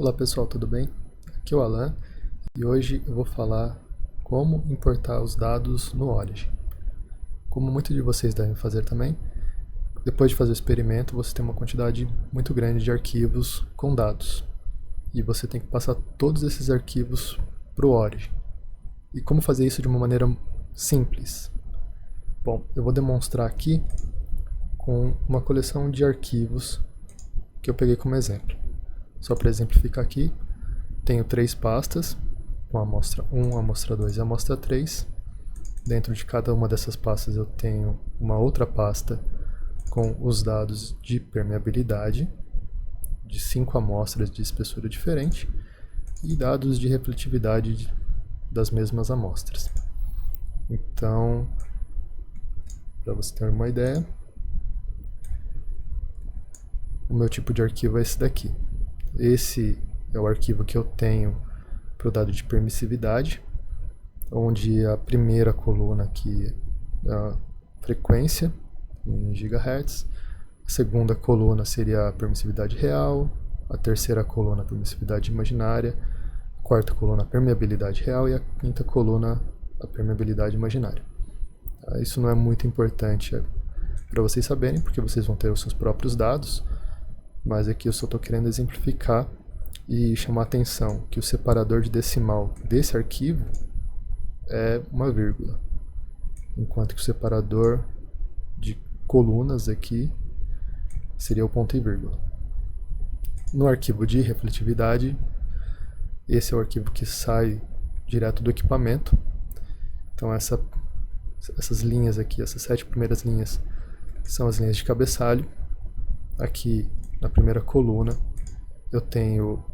Olá pessoal, tudo bem? Aqui é o Alan e hoje eu vou falar como importar os dados no Origin. Como muitos de vocês devem fazer também, depois de fazer o experimento você tem uma quantidade muito grande de arquivos com dados e você tem que passar todos esses arquivos para o Origin. E como fazer isso de uma maneira simples? Bom, eu vou demonstrar aqui com uma coleção de arquivos que eu peguei como exemplo. Só para exemplificar aqui, tenho 3 pastas, com a amostra 1, a amostra 2 e a amostra 3. Dentro de cada uma dessas pastas eu tenho uma outra pasta com os dados de permeabilidade, de 5 amostras de espessura diferente, e dados de refletividade das mesmas amostras. Então, para você ter uma ideia, o meu tipo de arquivo é esse daqui. Esse é o arquivo que eu tenho para o dado de permissividade, onde a primeira coluna aqui é a frequência em GHz, a segunda coluna seria a permissividade real, a terceira coluna a permissividade imaginária, a quarta coluna a permeabilidade real e a quinta coluna a permeabilidade imaginária. Isso não é muito importante para vocês saberem, porque vocês vão ter os seus próprios dados, mas aqui eu só estou querendo exemplificar e chamar a atenção que o separador de decimal desse arquivo é uma vírgula, enquanto que o separador de colunas aqui seria o ponto e vírgula. No arquivo de refletividade, esse é o arquivo que sai direto do equipamento. Então essas linhas aqui, essas 7 primeiras linhas, são as linhas de cabeçalho. Aqui na primeira coluna eu tenho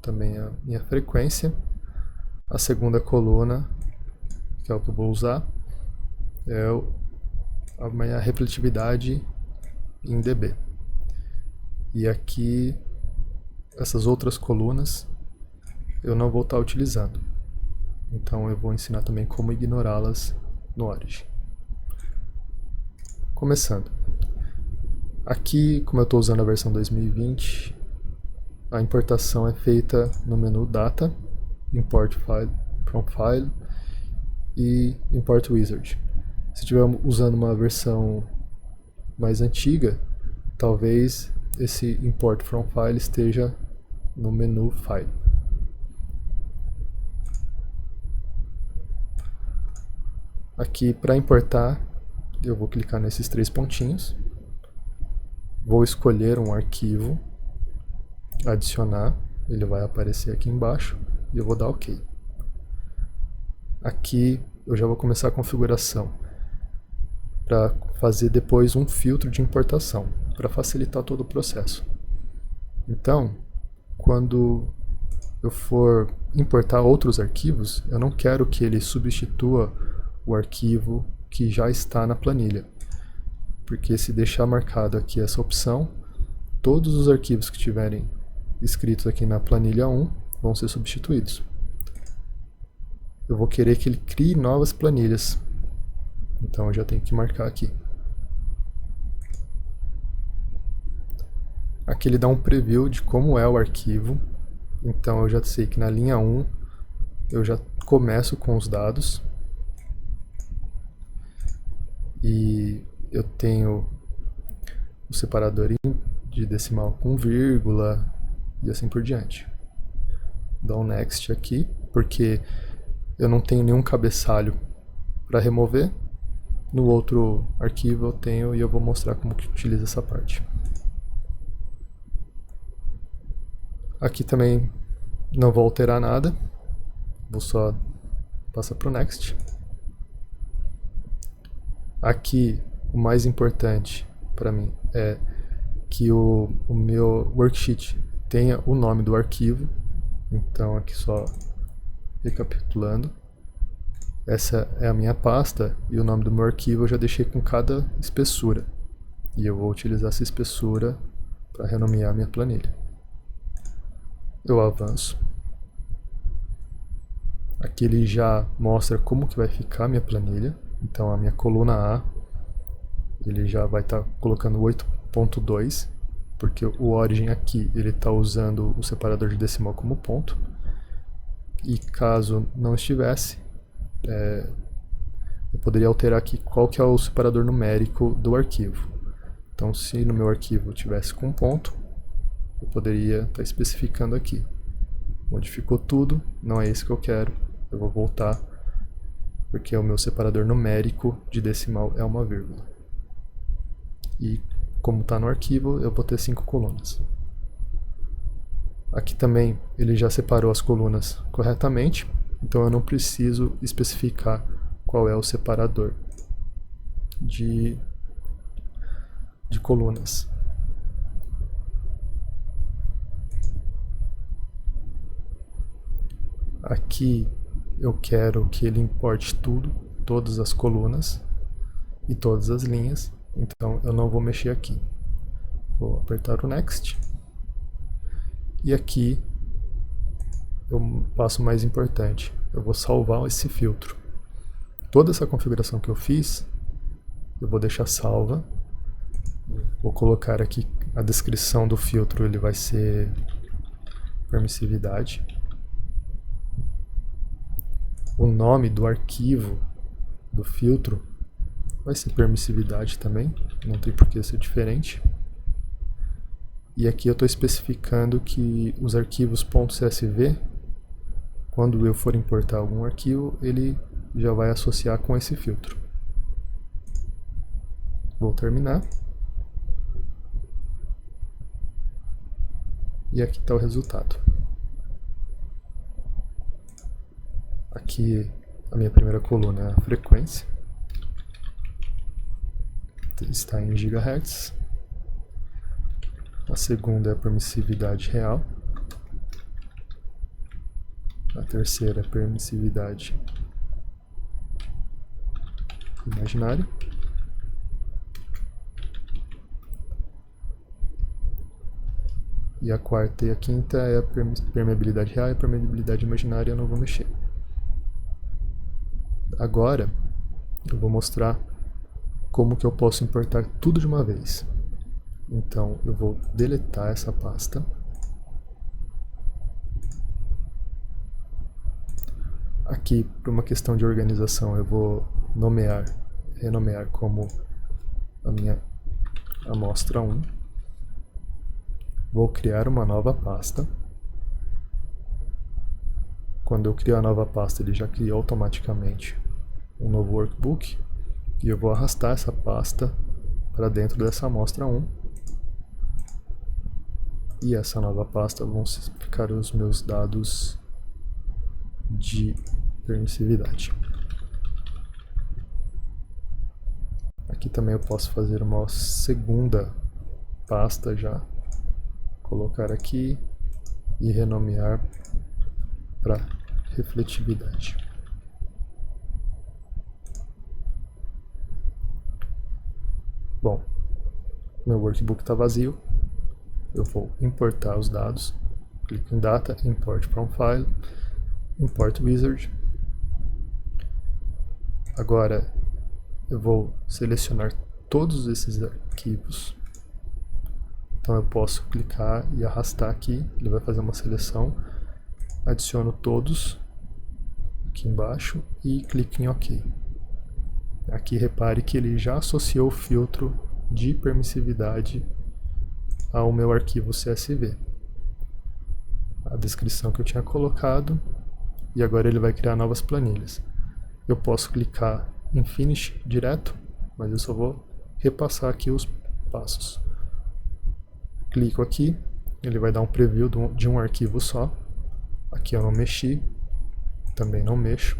também a minha frequência. A segunda coluna, que é o que eu vou usar, é a minha refletividade em dB. E aqui, essas outras colunas, eu não vou estar utilizando. Então eu vou ensinar também como ignorá-las no Origin. Começando. Aqui, como eu estou usando a versão 2020, a importação é feita no menu Data, Import File, From File e Import Wizard. Se estiver usando uma versão mais antiga, talvez esse Import From File esteja no menu File. Aqui, para importar, eu vou clicar nesses 3 pontinhos. Vou escolher um arquivo, adicionar, ele vai aparecer aqui embaixo e eu vou dar OK. Aqui eu já vou começar a configuração para fazer depois um filtro de importação, para facilitar todo o processo. Então, quando eu for importar outros arquivos, eu não quero que ele substitua o arquivo que já está na planilha. Porque se deixar marcado aqui essa opção, todos os arquivos que estiverem escritos aqui na planilha 1 vão ser substituídos. Eu vou querer que ele crie novas planilhas, então eu já tenho que marcar aqui. Aqui ele dá um preview de como é o arquivo, então eu já sei que na linha 1 eu já começo com os dados. E eu tenho o separador de decimal com vírgula e assim por diante. Dou um Next aqui, porque eu não tenho nenhum cabeçalho para remover. No outro arquivo eu tenho e eu vou mostrar como que utiliza essa parte. Aqui também não vou alterar nada, vou só passar para o Next. Aqui o mais importante para mim é que o meu worksheet tenha o nome do arquivo. Então aqui só recapitulando, essa é a minha pasta e o nome do meu arquivo eu já deixei com cada espessura. E eu vou utilizar essa espessura para renomear a minha planilha. Eu avanço. Aqui ele já mostra como que vai ficar a minha planilha. Então a minha coluna A, ele já vai estar colocando 8.2 porque o origin aqui ele está usando o separador de decimal como ponto, e caso não estivesse, eu poderia alterar aqui qual que é o separador numérico do arquivo. Então, se no meu arquivo tivesse com ponto, eu poderia estar especificando aqui. Modificou tudo, não é isso que eu quero, eu vou voltar, porque o meu separador numérico de decimal é uma vírgula. E como está no arquivo, eu vou ter 5 colunas. Aqui também ele já separou as colunas corretamente, então eu não preciso especificar qual é o separador de colunas. Aqui eu quero que ele importe tudo, todas as colunas e todas as linhas, então eu não vou mexer aqui. Vou apertar o Next. E aqui eu passo o mais importante, eu vou salvar esse filtro. Toda essa configuração que eu fiz, eu vou deixar salva. Vou colocar aqui a descrição do filtro, ele vai ser permissividade. O nome do arquivo do filtro vai ser permissividade também, não tem por que ser diferente. E aqui eu estou especificando que os arquivos .csv, quando eu for importar algum arquivo, ele já vai associar com esse filtro. Vou terminar. E aqui está o resultado. Aqui a minha primeira coluna é a frequência. Está em gigahertz. A segunda é a permissividade real. A terceira é a permissividade imaginária. E a quarta e a quinta é a permeabilidade real e a permeabilidade imaginária, eu não vou mexer. Agora eu vou mostrar como que eu posso importar tudo de uma vez. Então eu vou deletar essa pasta. Aqui, por uma questão de organização, eu vou renomear como a minha amostra 1. Vou criar uma nova pasta. Quando eu criar a nova pasta, ele já cria automaticamente um novo workbook. E eu vou arrastar essa pasta para dentro dessa amostra 1. E essa nova pasta vão ficar os meus dados de permissividade. Aqui também eu posso fazer uma segunda pasta já. Colocar aqui e renomear para refletividade. Bom, meu workbook está vazio. Eu vou importar os dados. Clico em Data, Import from File, Import Wizard. Agora eu vou selecionar todos esses arquivos. Então eu posso clicar e arrastar aqui, ele vai fazer uma seleção, adiciono todos aqui embaixo e clico em OK. Aqui repare que ele já associou o filtro de permissividade ao meu arquivo CSV. A descrição que eu tinha colocado, e agora ele vai criar novas planilhas. Eu posso clicar em Finish direto, mas eu só vou repassar aqui os passos. Clico aqui, ele vai dar um preview de um arquivo só. Aqui eu não mexi, também não mexo.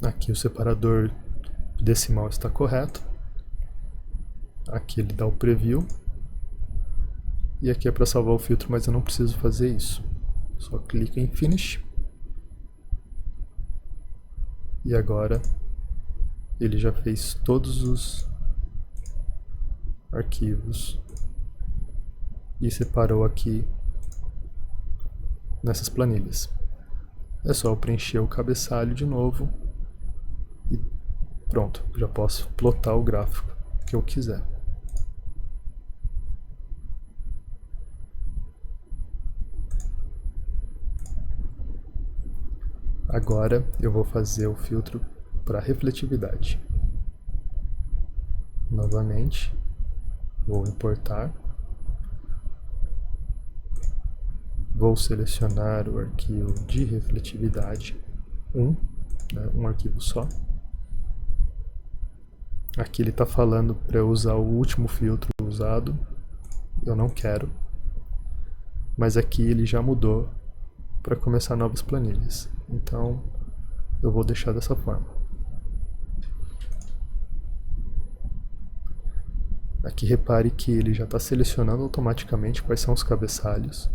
Aqui o separador decimal está correto. Aqui ele dá o preview. E aqui é para salvar o filtro, mas eu não preciso fazer isso. Só clico em Finish. E agora ele já fez todos os arquivos e separou aqui nessas planilhas. É só eu preencher o cabeçalho de novo e pronto, já posso plotar o gráfico que eu quiser. Agora eu vou fazer o filtro para refletividade. Novamente, vou importar. Vou selecionar o arquivo de refletividade 1, né, um arquivo só. Aqui ele está falando para eu usar o último filtro usado. Eu não quero. Mas aqui ele já mudou para começar novas planilhas. Então eu vou deixar dessa forma. Aqui repare que ele já está selecionando automaticamente quais são os cabeçalhos,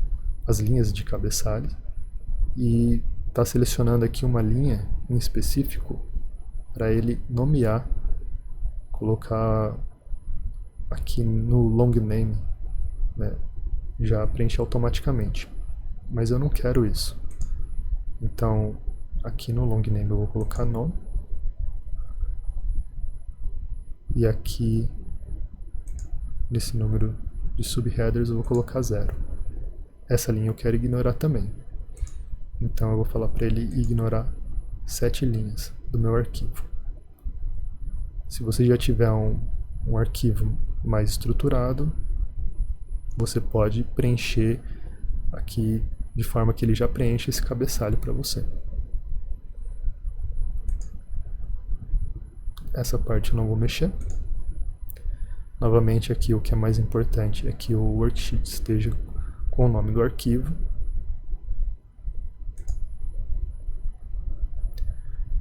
as linhas de cabeçalho, e está selecionando aqui uma linha em específico para ele nomear, colocar aqui no long name, né, já preenche automaticamente, mas eu não quero isso. Então aqui no long name eu vou colocar nome, e aqui nesse número de subheaders eu vou colocar 0. Essa linha eu quero ignorar também. Então eu vou falar para ele ignorar 7 linhas do meu arquivo. Se você já tiver um arquivo mais estruturado, você pode preencher aqui de forma que ele já preenche esse cabeçalho para você. Essa parte eu não vou mexer. Novamente aqui o que é mais importante é que o worksheet esteja com o nome do arquivo.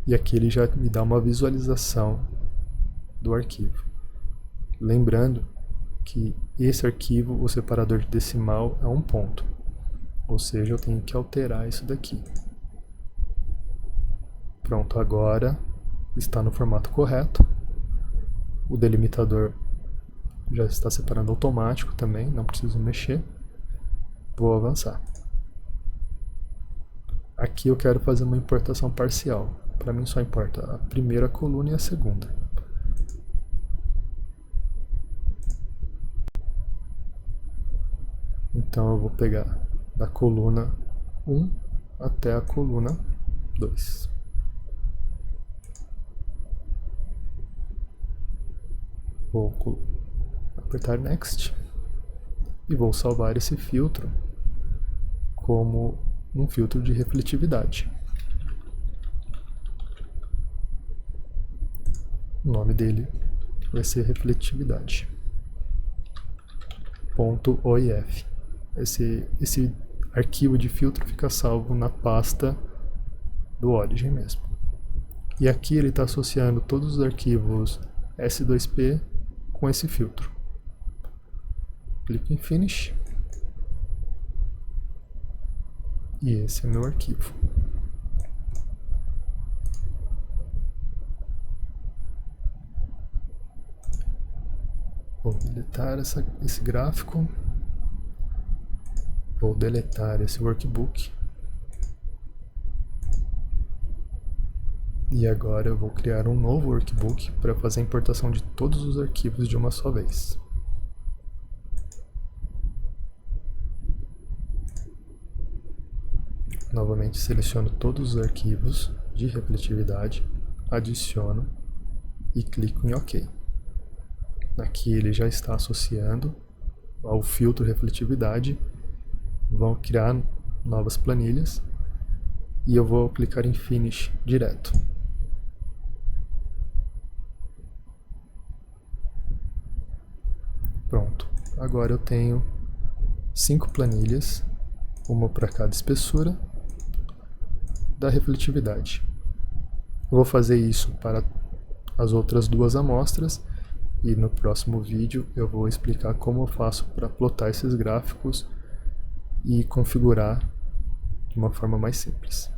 E aqui ele já me dá uma visualização do arquivo. Lembrando que esse arquivo, o separador de decimal é 1 ponto. Ou seja, eu tenho que alterar isso daqui. Pronto, agora está no formato correto. O delimitador já está separando automático também, não preciso mexer. Vou avançar. Aqui eu quero fazer uma importação parcial. Para mim só importa a primeira coluna e a segunda. Então eu vou pegar da coluna 1 até a coluna 2. Vou apertar Next e vou salvar esse filtro como um filtro de refletividade. O nome dele vai ser refletividade. .oif. Esse arquivo de filtro fica salvo na pasta do Origin mesmo. E aqui ele está associando todos os arquivos S2P com esse filtro. Clico em Finish. E esse é meu arquivo. Vou deletar esse gráfico. Vou deletar esse workbook. E agora eu vou criar um novo workbook para fazer a importação de todos os arquivos de uma só vez. Novamente seleciono todos os arquivos de refletividade, adiciono e clico em OK. Aqui ele já está associando ao filtro refletividade. Vão criar novas planilhas e eu vou clicar em Finish direto. Pronto, agora eu tenho 5 planilhas, uma para cada espessura da refletividade. Eu vou fazer isso para as outras 2 amostras e no próximo vídeo eu vou explicar como eu faço para plotar esses gráficos e configurar de uma forma mais simples.